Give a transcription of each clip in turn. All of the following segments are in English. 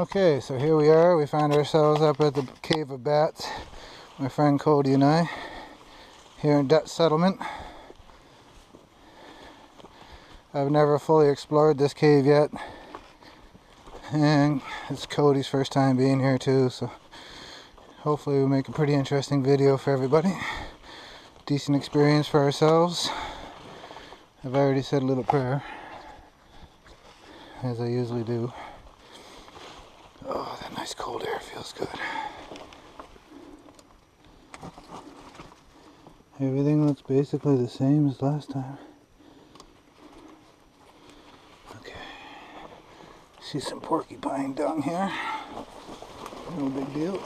Okay, so here we are. We found ourselves up at the Cave of Bats. My friend Kody and I, here in Dutch Settlement. I've never fully explored this cave yet, and it's Kody's first time being here too, so hopefully we'll make a pretty interesting video for everybody. Decent experience for ourselves. I've already said a little prayer, as I usually do. Oh, that nice cold air feels good. Everything looks basically the same as last time. Okay. See some porcupine dung here. No big deal.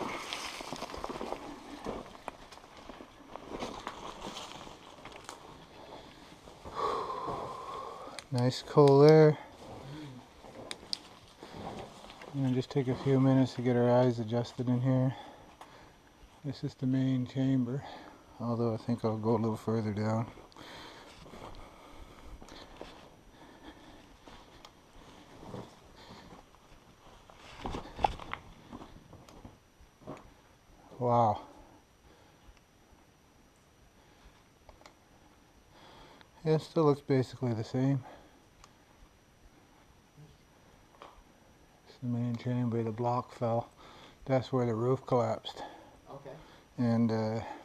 Nice cold air. I'm going to just take a few minutes to get our eyes adjusted in here. This is the main chamber, although I think I'll go a little further down. Wow. Yeah, it still looks basically the same. The main chamber, the block fell. That's where the roof collapsed. Okay. And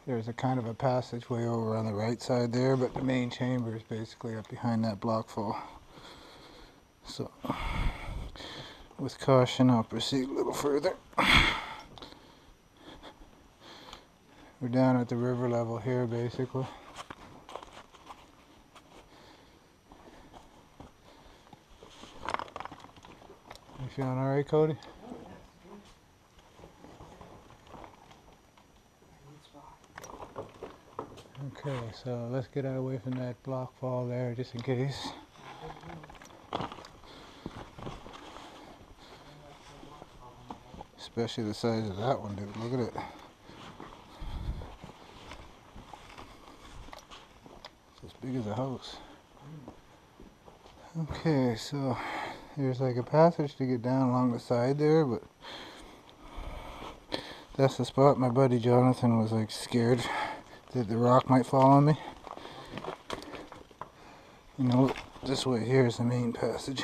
there's a kind of a passageway over on the right side there, but the main chamber is basically up behind that block fall. So, with caution, I'll proceed a little further. We're down at the river level here, basically. You feeling alright, Kody? Okay, so let's get out away from that block fall there, just in case. Especially the size of that one, dude. Look at it. It's as big as a house. Okay, so there's like a passage to get down along the side there, but that's the spot my buddy Jonathan was like scared that the rock might fall on me. You know, this way here is the main passage.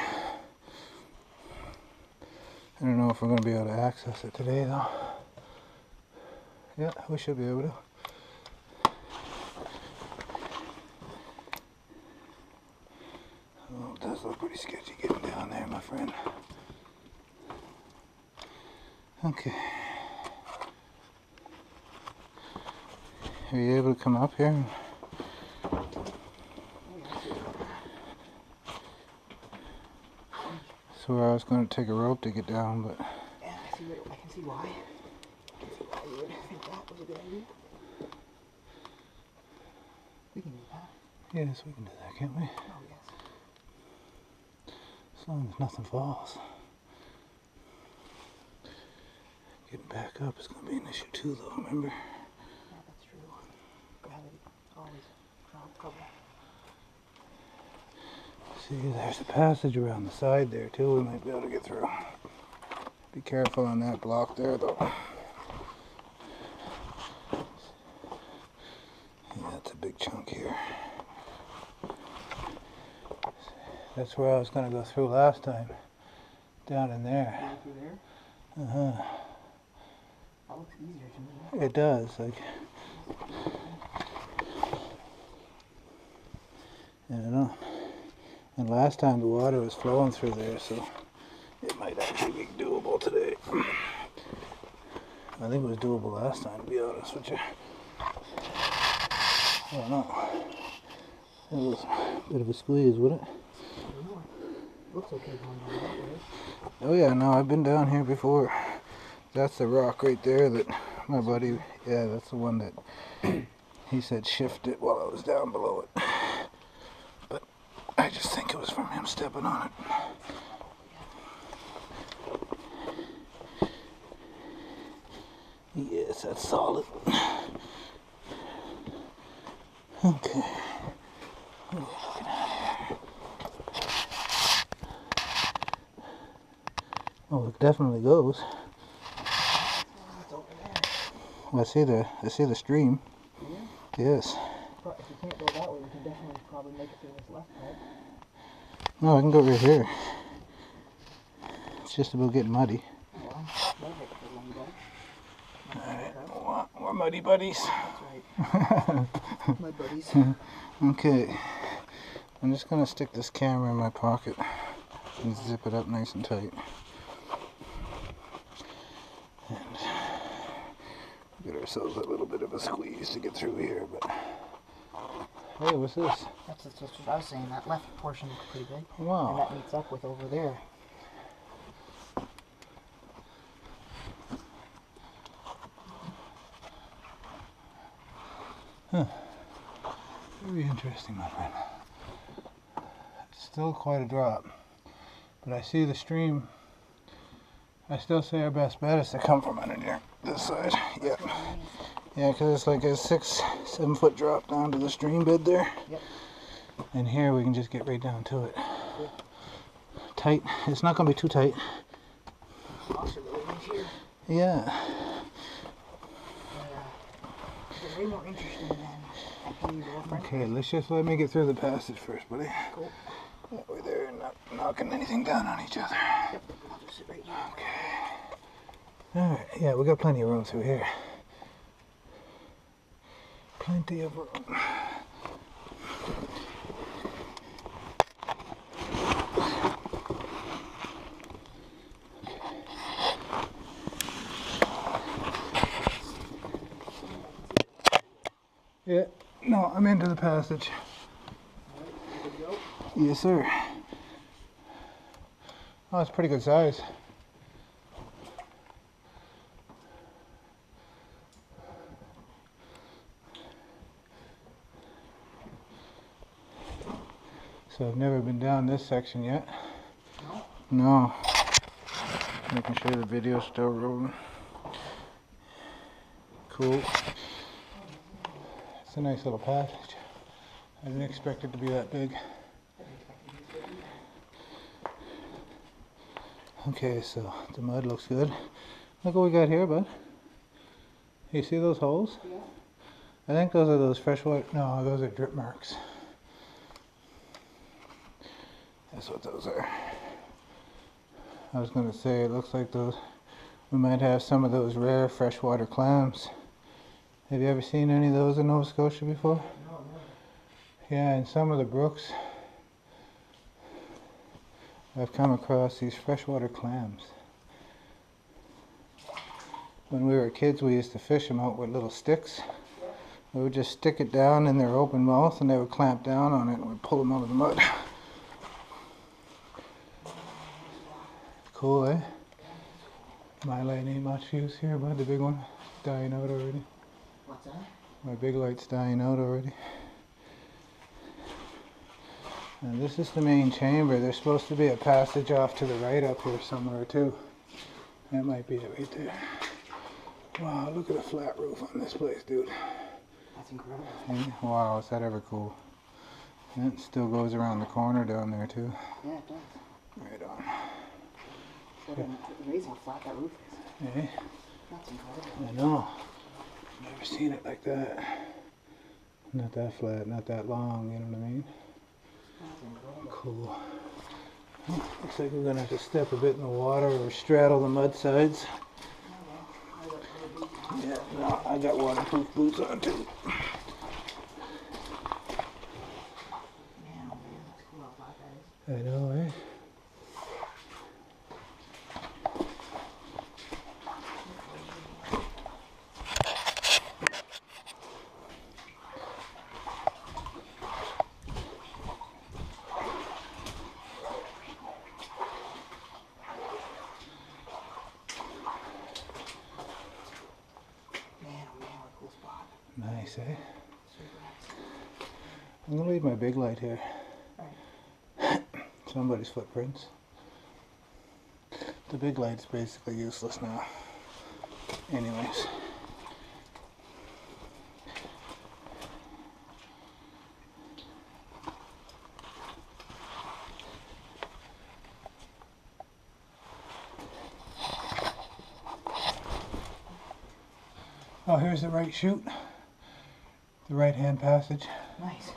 I don't know if we're going to be able to access it today though. Yeah, we should be able to. Oh, it does look pretty sketchy getting down there, my friend. Okay. Are you able to come up here? So I was going to take a rope to get down, but... Yeah, I can see why. I can see why you would think that was a good idea. We can do that. Yes, we can do that, can't we? Oh, yes. As long as nothing falls. Getting back up is going to be an issue too, though, remember? Yeah, that's true. Gravity always trouble. See, there's a passage around the side there too, we might be able to get through. Be careful on that block there though. Yeah, that's a big chunk here. That's where I was going to go through last time. Down in there. Going through there? Uh-huh. That looks easier to me. It does, like... I don't know. And last time the water was flowing through there, so it might actually be doable today. I think it was doable last time, to be honest with you. I don't know. It was a bit of a squeeze, wasn't it? Looks okay going down that way. Oh yeah, no, I've been down here before. That's the rock right there that my buddy, yeah, that's the one that he said shifted while I was down below it. But I just think it was from him stepping on it. Yes, that's solid. Okay. What are we looking at here? Oh, it definitely goes. It's over there. Well, I see the stream. Yeah? Yes. But if you can't go that way, we can definitely probably make it through this left part. No, I can go right here. It's just about getting muddy. Oh, well, that'll make it for one buddy. Alright, we're muddy buddies. That's right. My buddies. Okay. I'm just gonna stick this camera in my pocket and zip it up nice and tight. And get ourselves a little bit of a squeeze to get through here, but hey, what's this? That's what I was saying. That left portion looks pretty big. And Wow. that meets up with over there. Very interesting, my friend. It's still quite a drop, but I see the stream. I still say our best bet is to come from under there, this side. Yep. Yeah, because it's like a 6-7 foot drop down to the stream bed there. Yep. And here we can just get right down to it. Tight. It's not going to be too tight. Yeah. It's way more interesting than actually your friend. Okay, let's just let me get through the passage first, buddy. Cool. That way they're not knocking anything down on each other. Yep. I'll just sit right here. Okay. Alright, yeah, we got plenty of room through here. Plenty of room. Yeah, no, I'm into the passage. Yes, sir. Oh, it's pretty good size. So I've never been down this section yet. No. Making sure the video's still rolling. Cool. It's a nice little passage. I didn't expect it to be that big. Okay, so the mud looks good. Look what we got here, bud. You see those holes? Yeah. I think those are those freshwater. No, those are drip marks. That's what those are. I was going to say, it looks like those. We might have some of those rare freshwater clams. Have you ever seen any of those in Nova Scotia before? No, no. Yeah, in some of the brooks, I've come across these freshwater clams. When we were kids, we used to fish them out with little sticks. We would just stick it down in their open mouth and they would clamp down on it and we'd pull them out of the mud. Cool, eh? My light ain't much use here, bud. The big one dying out already. What's that? My big light's dying out already. And this is the main chamber. There's supposed to be a passage off to the right up here somewhere too. That might be it right there. Wow, look at the flat roof on this place, dude. That's incredible. Hey, wow, is that ever cool. And it still goes around the corner down there too. Yeah, it does. Right on. It's amazing how flat that roof is. Hey, That's incredible. I know. Never seen it like that. Not that flat, not that long, you know what I mean? That's incredible. Cool. Looks like we're gonna have to step a bit in the water or straddle the mud sides. Yeah, no, I got waterproof boots on too. Man, oh man, that's cool how flat that is. I know, eh? Man, oh man, what a cool spot. Nice, eh? Super nice. I'm gonna leave my big light here. Alright. Somebody's footprints. The big light's basically useless now. Anyways. Oh, here's the right chute. The right-hand passage. Nice.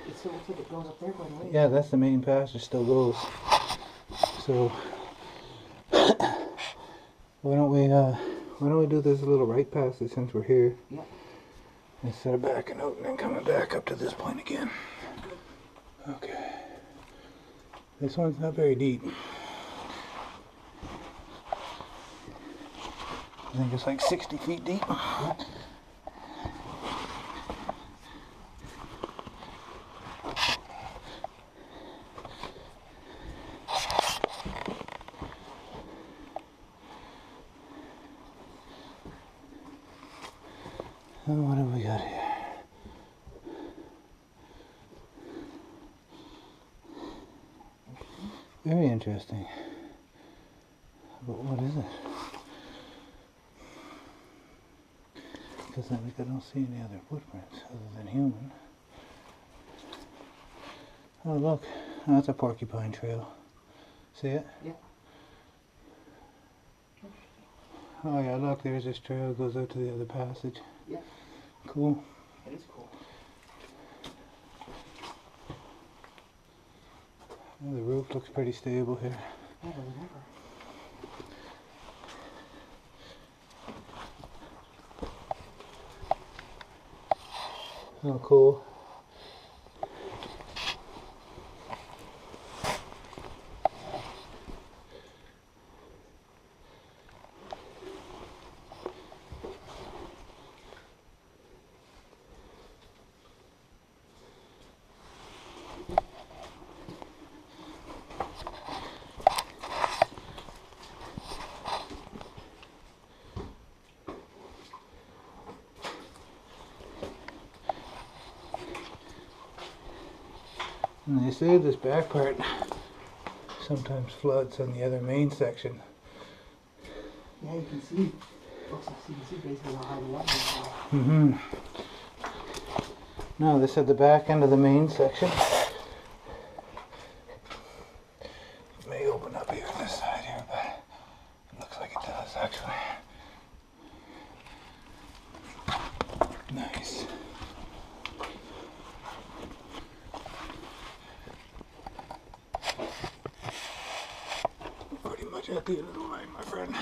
It still looks like it goes up there quite a ways. Yeah, that's the main passage, still goes. So why don't we do this little right passage since we're here? Yeah. Instead of backing out and then coming back up to this point again. Okay. This one's not very deep. I think it's like 60 feet deep. Yeah. What have we got here? Very interesting. But what is it? Because I don't see any other footprints other than human. Oh look, that's a porcupine trail. See it? Yeah. Oh yeah, look, there's this trail goes out to the other passage. Yeah. Cool. That is cool. Well, the roof looks pretty stable here. Better than ever. Oh, cool. And they say this back part sometimes floods on the other main section. Yeah, you can see. Looks like you can see basically how high the water is. Mm-hmm. No, this at the back end of the main section. It may open up here on this side here, but it looks like it does actually. Nice. Pretty much at the end of the line, my friend.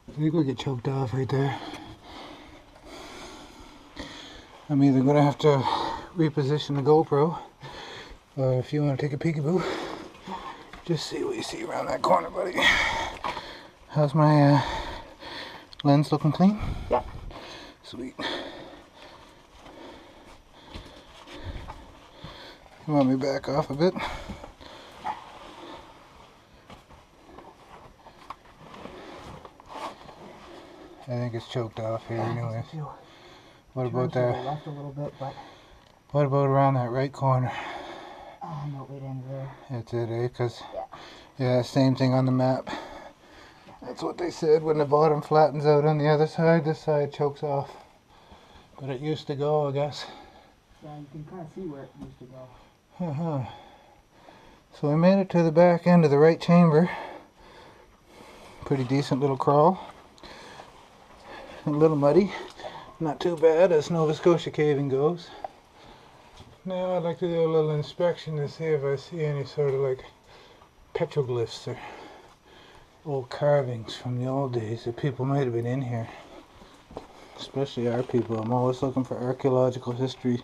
I think we'll get choked off right there. I'm either going to have to reposition the GoPro, or if you want to take a peekaboo, just see what you see around that corner, buddy. How's my lens looking clean? Yeah. Sweet. You want me back off a bit? I think it's choked off here anyways. What about that? Left a little bit, but What about around that right corner? no, it ends there. That's it, eh? Because, yeah, same thing on the map. That's what they said. When the bottom flattens out on the other side, this side chokes off. But it used to go, I guess. Yeah, you can kind of see where it used to go. So we made it to the back end of the right chamber. Pretty decent little crawl. A little muddy. Not too bad as Nova Scotia caving goes. Now I'd like to do a little inspection to see if I see any sort of like petroglyphs or old carvings from the old days that people might have been in here. Especially our people. I'm always looking for archaeological history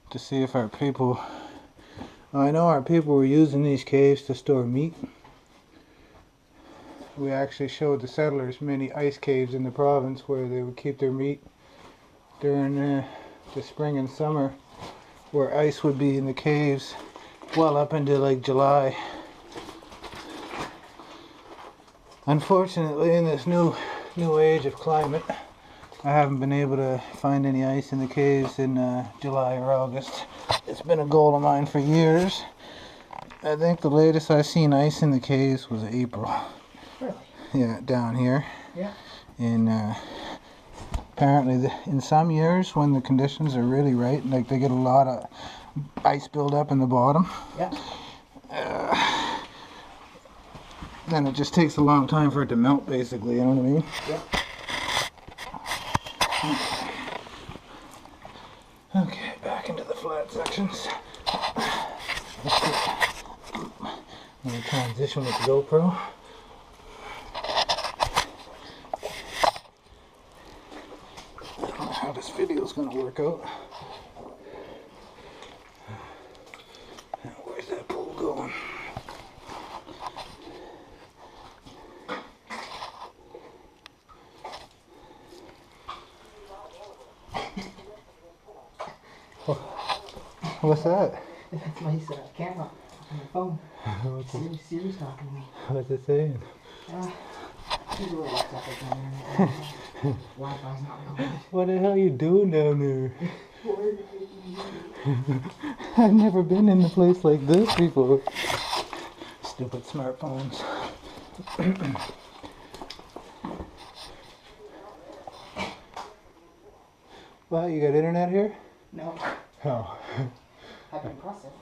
to see if our people... I know our people were using these caves to store meat. We actually showed the settlers many ice caves in the province where they would keep their meat during the spring and summer, where ice would be in the caves well up into like July. Unfortunately, in this new age of climate, I haven't been able to find any ice in the caves in July or August. It's been a goal of mine for years. I think the latest I seen ice in the caves was April. Really? Yeah, down here. Yeah. In apparently in some years when the conditions are really right, like they get a lot of ice build-up in the bottom. Yeah. Then it just takes a long time for it to melt, basically. You know what I mean? Yeah. Okay, back into the flat sections. I'm going to transition with the GoPro. I don't know how this video is going to work out. Now, where's that pole going? What's that? That's my camera on my phone. Siri's talking to me. What's it saying? There's a little stuff like that. Wi-Fi's not real good. What the hell are you doing down there? I've never been in a place like this before. Stupid smartphones. Wow, you got internet here? No. Oh. That'd be impressive.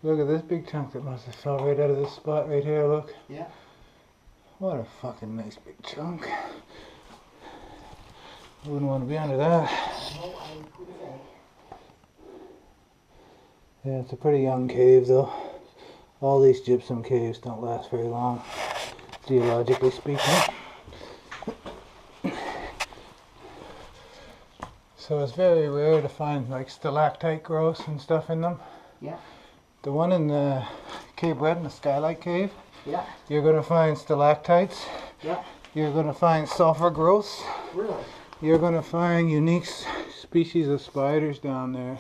Look at this big chunk that must have fell right out of this spot right here, look. Yeah. What a fucking nice big chunk. I wouldn't want to be under that. No, I couldn't say. Yeah, it's a pretty young cave though. All these gypsum caves don't last very long, geologically speaking. So it's very rare to find like stalactite growths and stuff in them. Yeah. The one in the Cape Red in the Skylight Cave, Yeah. you're going to find stalactites. Yeah. You're going to find sulfur growths. Really? You're going to find unique species of spiders down there.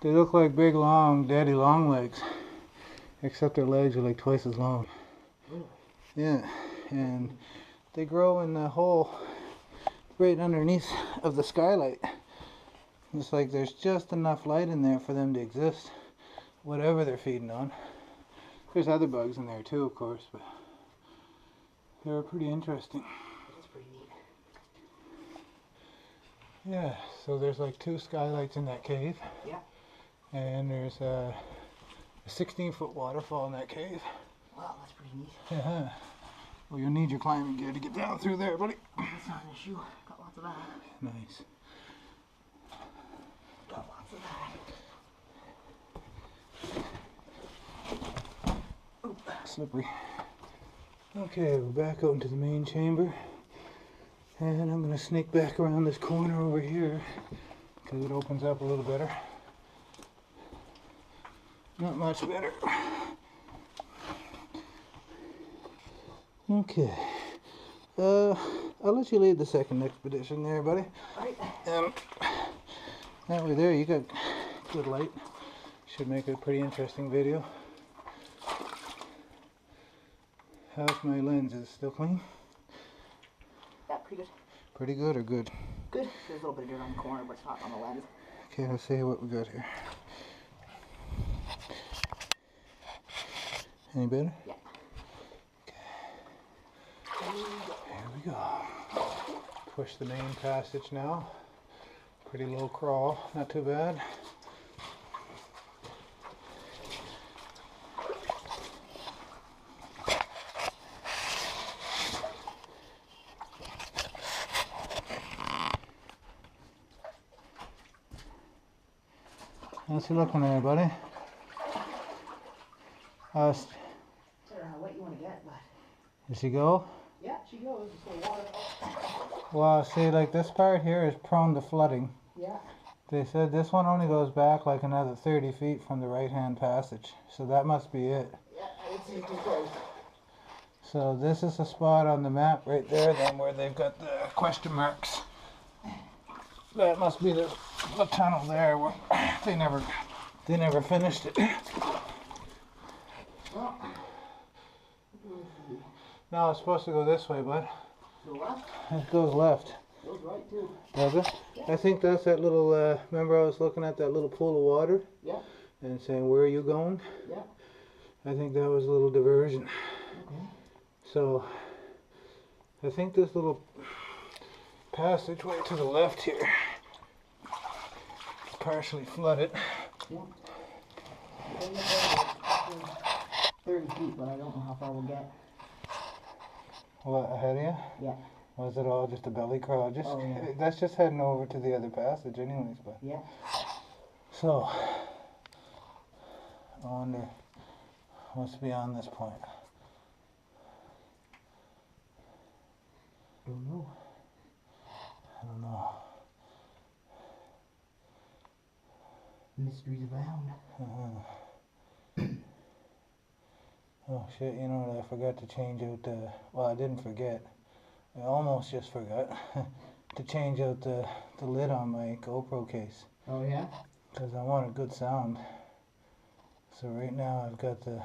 They look like big, long, daddy long legs, except their legs are like twice as long. Really? Yeah, and they grow in the hole right underneath of the skylight. It's like there's just enough light in there for them to exist, whatever they're feeding on. There's other bugs in there too, of course, but they're pretty interesting. That's pretty neat. Yeah, so there's like 2 skylights in that cave. Yeah. And there's a 16-foot waterfall in that cave. Wow, that's pretty neat. Yeah. Well, you'll need your climbing gear to get down through there, buddy. That's not an issue. Got lots of that. Nice. Got lots of that. Oop. Slippery. Okay, we're back out into the main chamber. And I'm going to sneak back around this corner over here because it opens up a little better. Not much better. Okay. I'll let you lead the second expedition there, buddy. Alright. That way there, you got good light. Should make a pretty interesting video. How's my lens? Is it still clean? Yeah, pretty good. Pretty good or good? Good. There's a little bit of dirt on the corner, but it's not on the lens. Okay, let's see what we got here. Any better? Yeah. Here we go. Push the main passage now. Pretty low crawl, not too bad. How's he looking there, buddy? I don't know how wet you want to get, but Does she go? yeah, she goes. Just a little water. Well, see, like this part here is prone to flooding. Yeah. They said this one only goes back like another 30 feet from the right-hand passage. So that must be it. Yeah, I would say too close. So this is a spot on the map right there then where they've got the question marks. That must be the tunnel there where they never finished it. Well, No, it's supposed to go this way, bud. To the left? It goes left. Goes right too. Does it? I think that's that little, remember I was looking at that little pool of water? Yeah. And saying, where are you going? Yeah. I think that was a little diversion. Okay. So, I think this little passageway to the left here is partially flooded. Yeah. 30 feet, but I don't know how far we'll get. What, ahead of you? Yeah. Was it all just a belly crawl? Just, Oh, yeah. That's just heading over to the other passage anyways, but. Yeah. So, I wonder what's beyond this point. Don't know. I don't know. Mysteries abound. Oh shit, you know what, I forgot to change out the, well I didn't forget, I almost just forgot to change out the lid on my GoPro case. Oh yeah? Because I want a good sound. So right now I've got the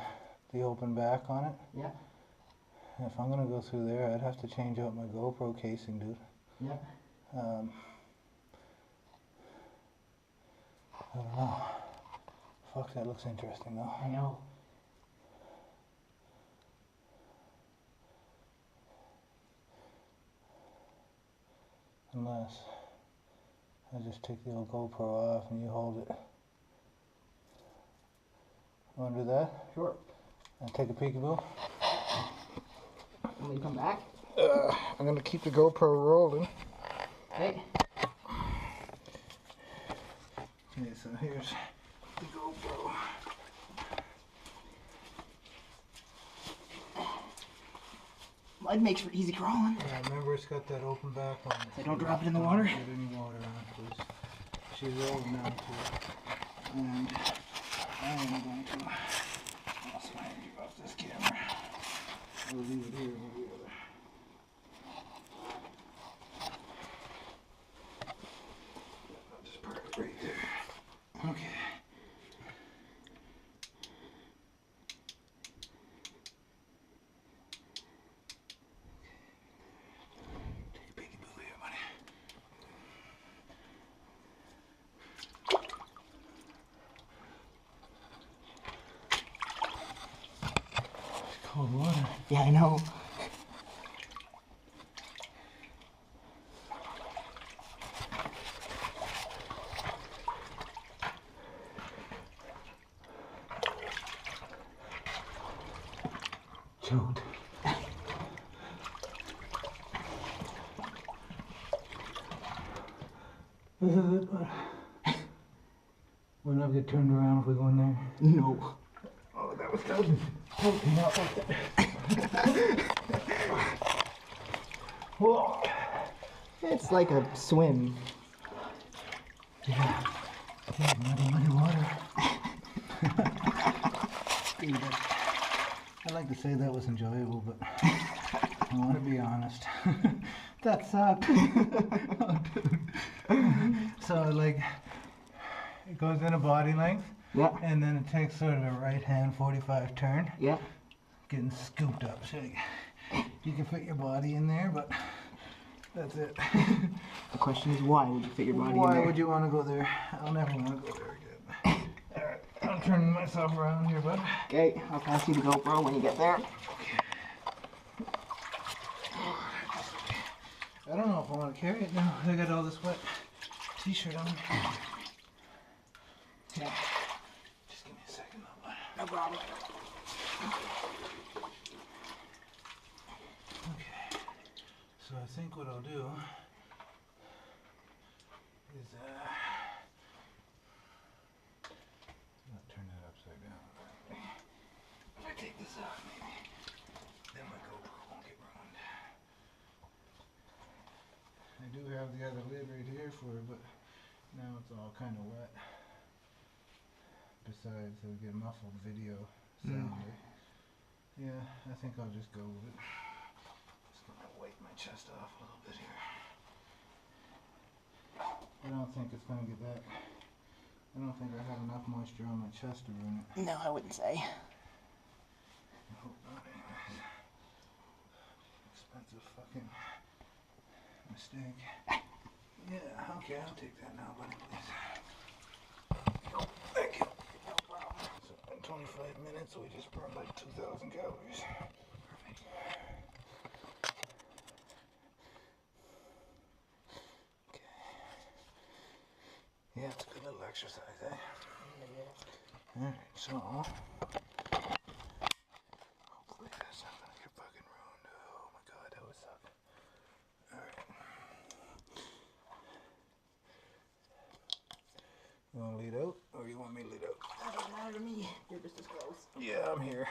open back on it. Yeah. And if I'm gonna go through there, I'd have to change out my GoPro casing, dude. Yeah. I don't know. Fuck, that looks interesting though. I know. Unless I just take the old GoPro off and you hold it. Want to do that? Sure. And take a peekaboo? Want me to come back? I'm gonna keep the GoPro rolling. Okay. Okay, so here's the GoPro. Mud makes for easy crawling. Yeah, remember it's got that open back on it. So don't drop it in the water. Don't get any water on it, please. She's rolling now too. And I am going to lost my energy off this camera. We'll leave it here over the other. I'll just park it right there. Okay. Take a peekaboo here, buddy. It's cold water. Yeah, I know. Choked. This is it, but we'll not get turned around if we go in there. No. Oh, that was totally not like that. Whoa. It's like a swim. Yeah, muddy water. Dude, I'd like to say that was enjoyable, but I want to be honest. That sucked. Oh, dude. So, like, it goes in a body length, Yeah. and then it takes sort of a right-hand 45 turn, Yeah. getting scooped up. So you can fit your body in there, but that's it. The question is, why would you fit your body in Why there? would you want to go there? I'll never want to go there again. Alright, I'm turning myself around here, bud. Okay, I'll pass you the GoPro when you get there. I don't know if I want to carry it now. I got all this wet t-shirt on. Yeah. Just give me a second though, bud. No problem. Okay. So I think what I'll do is I'll turn that upside down. If I take this off, maybe then my GoPro won't get ruined. I do have the other lid right here for it, but now it's all kind of wet. Besides, it'll get muffled video sound. Yeah, I think I'll just go with it. Just gonna wipe my chest off a little bit here. I don't think it's gonna get that. I don't think I have enough moisture on my chest to ruin it. No, I wouldn't say. I hope not, anyways. a fucking mistake. Yeah, okay, I'll take that now, buddy, please. Oh, thank you. No problem. So in 25 minutes, we just burned like 2,000 calories. Perfect. Okay. Yeah, it's a good little exercise, eh? Yeah. Alright, so hopefully that's not gonna get fucking ruined. Oh my god, that would suck. Alright. You want to lead out, or you want me to lead out? That doesn't matter to me. You're just as close. Yeah, I'm here.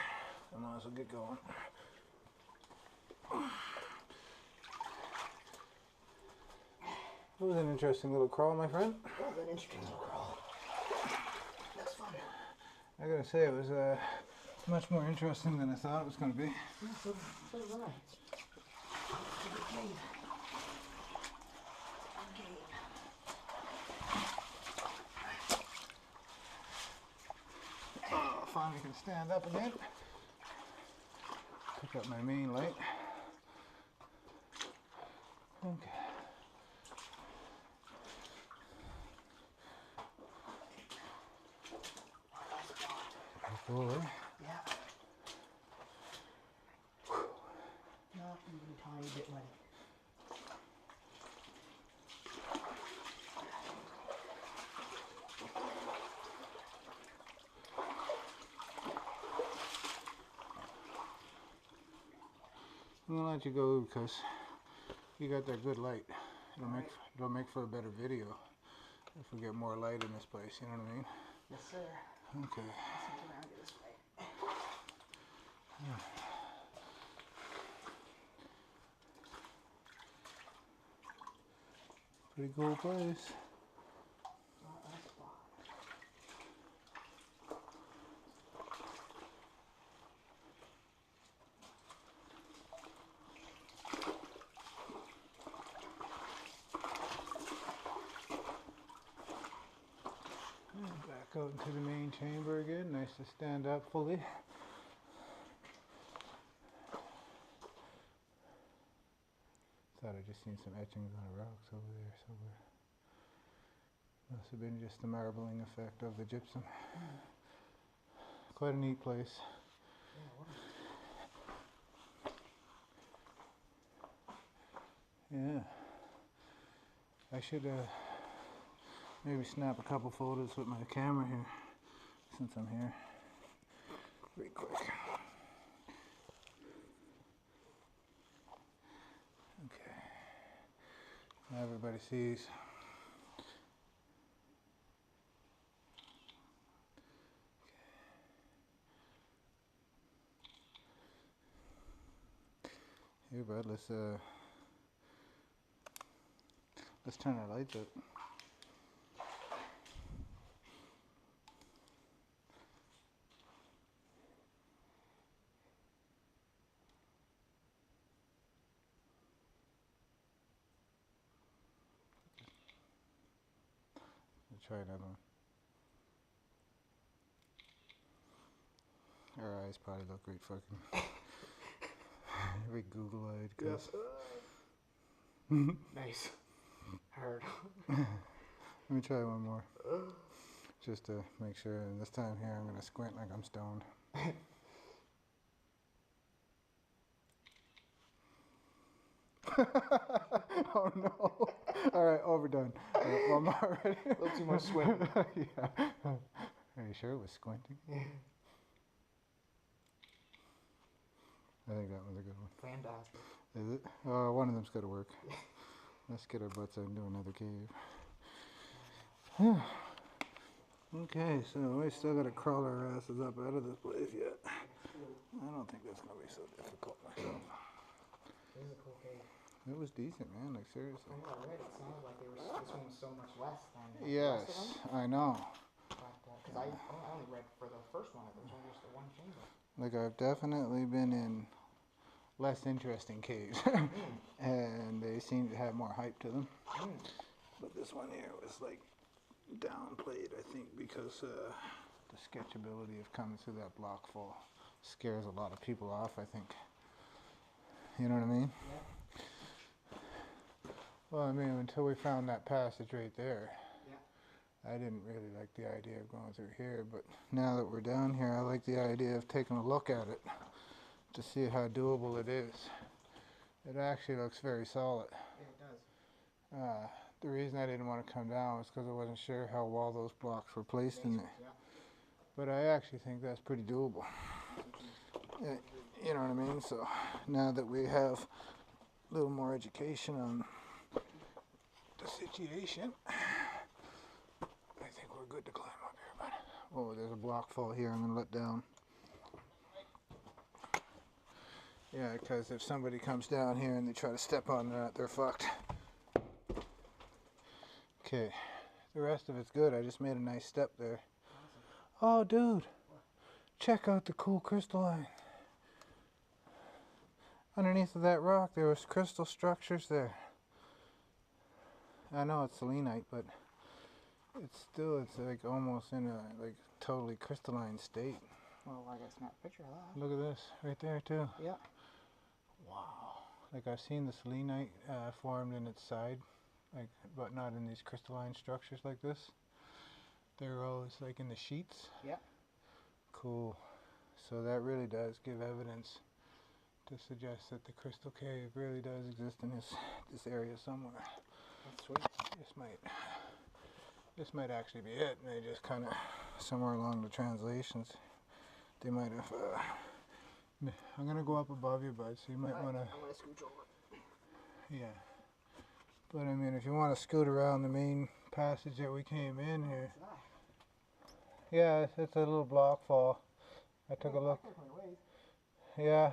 I might as well get going. It was an interesting little crawl, my friend. That was an interesting little crawl. That's fun. I gotta say, it was much more interesting than I thought it was gonna be. Yeah, so was I. It's a good cave. Oh, finally can stand up again. Pick up my main light. Okay. Cool, eh? Yeah. Not even a tiny bit muddy. I'm gonna let you go because you got that good light. It'll make for a better video if we get more light in this place, you know what I mean? Yes, sir. Okay. Let's move around this way. Yeah. Pretty cool place. Not a spot. Back out into the main chamber again. Nice to stand up fully. Thought I just seen some etchings on the rocks over there somewhere. Must have been just the marbling effect of the gypsum. Quite a neat place. Yeah. I should maybe snap a couple photos with my camera here since I'm here. Pretty quick. Okay. Now everybody sees. Here, bud, let's turn our lights up. Let's try another one. Our eyes probably look great fucking very Google-eyed. Yes. Nice. Hard. Let me try one more. Just to make sure, and this time here I'm gonna squint like I'm stoned. Oh no. Alright, overdone. Alright, one more already. A little too much squinting. Yeah. Are you sure it was squinting? Yeah. I think that one's a good one. Fantastic. Is it? Oh, one of them's gotta work. Let's get our butts into another cave. Okay, so we still gotta crawl our asses up out of this place yet. I don't think that's gonna be so difficult myself. This is a cool cave. It was decent, man, like seriously. I know I read it sounded like this one was so much less than the Yes, rest of them. I know. Because I only read for the first one, there was only just the one chamber. Like I've definitely been in less interesting caves. And they seem to have more hype to them. But this one here was like downplayed, I think, because the sketchability of coming through that block fall scares a lot of people off, I think. You know what I mean? Yeah. Well, I mean, until we found that passage right there. Yeah. I didn't really like the idea of going through here, but now that we're down here, I like the idea of taking a look at it to see how doable it is. It actually looks very solid. Yeah, it does. The reason I didn't want to come down was because I wasn't sure how well those blocks were placed in there. Yeah. But I actually think that's pretty doable. You know what I mean? So now that we have a little more education on the situation, I think we're good to climb up here. But oh, there's a block fall here I'm going to let down. Yeah, because if somebody comes down here and they try to step on that, they're fucked. Okay, the rest of it's good. I just made a nice step there. Awesome. Oh, dude, What? check out the cool crystalline. Underneath of that rock, there was crystal structures there. I know it's selenite, but it's like almost in a like totally crystalline state. Well, I guess not a picture of that. Look at this right there too. Yeah. Wow. Like I've seen the selenite formed in its side, like, but not in these crystalline structures like this. They're always like in the sheets. Yeah. Cool. So that really does give evidence to suggest that the crystal cave really does exist in this area somewhere. That's sweet. This might actually be it. And they just kind of somewhere along the translations, they might have. I'm gonna go up above you, bud. So you might want to. I'm gonna scooch over. Yeah. But I mean, if you want to scoot around the main passage that we came in here. What's that? Yeah, it's a little block fall. I took a look. Yeah.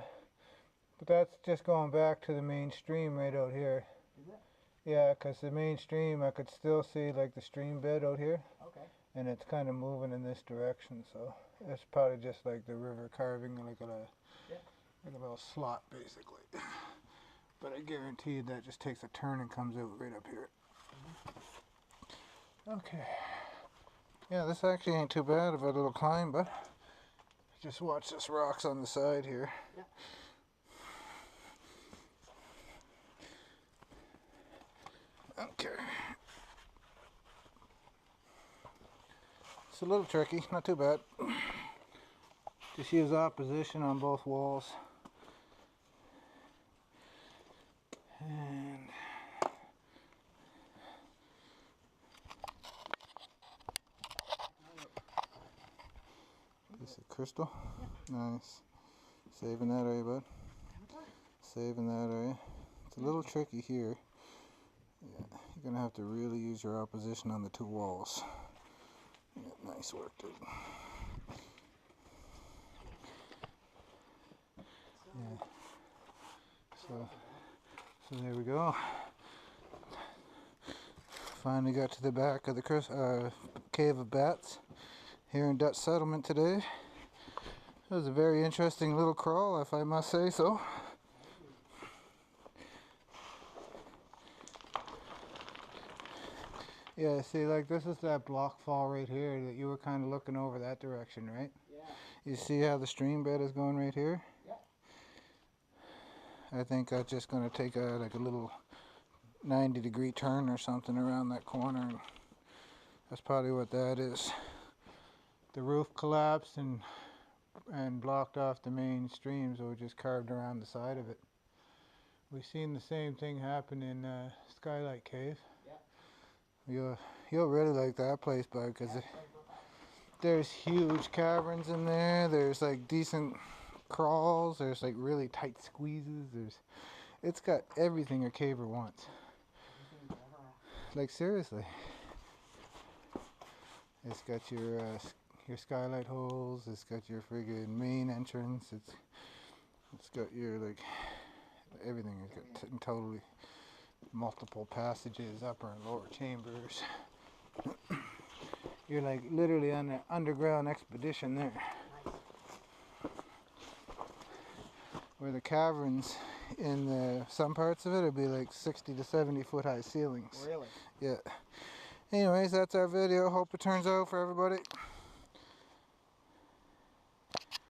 But that's just going back to the main stream right out here. Is it? Yeah, because the main stream, I could still see like the stream bed out here. Okay. And it's kind of moving in this direction, so it's probably just like the river carving like a little slot basically. But I guarantee you that just takes a turn and comes out right up here. Okay. Yeah, this actually ain't too bad of a little climb, but just watch this rocks on the side here. Yeah. Okay. It's a little tricky, not too bad. Just use opposition on both walls. And this is crystal. Nice. Saving that area, bud. Saving that area. It's a little tricky here. Yeah, you're gonna have to really use your opposition on the two walls. Yeah, nice work, dude. Yeah. So there we go. Finally got to the back of the cave of bats here in Dutch settlement today. It was a very interesting little crawl, if I must say so. Yeah, see, like this is that block fall right here that you were kind of looking over that direction, right? Yeah. You see how the stream bed is going right here? Yeah. I think that's just going to take like a little 90-degree turn or something around that corner. And that's probably what that is. The roof collapsed and blocked off the main stream, so it just carved around the side of it. We've seen the same thing happen in Skylight Cave. Yeah. You'll really like that place, bud, because there's huge caverns in there. There's like decent crawls. There's like really tight squeezes. It's got everything a caver wants. Like seriously, it's got your skylight holes. It's got your friggin' main entrance. It's got your like everything. It's got totally multiple passages, upper and lower chambers. You're like literally on an underground expedition there. Nice. Where the caverns in some parts of it will be like 60 to 70 foot high ceilings. Really? Yeah. Anyways, that's our video. Hope it turns out for everybody.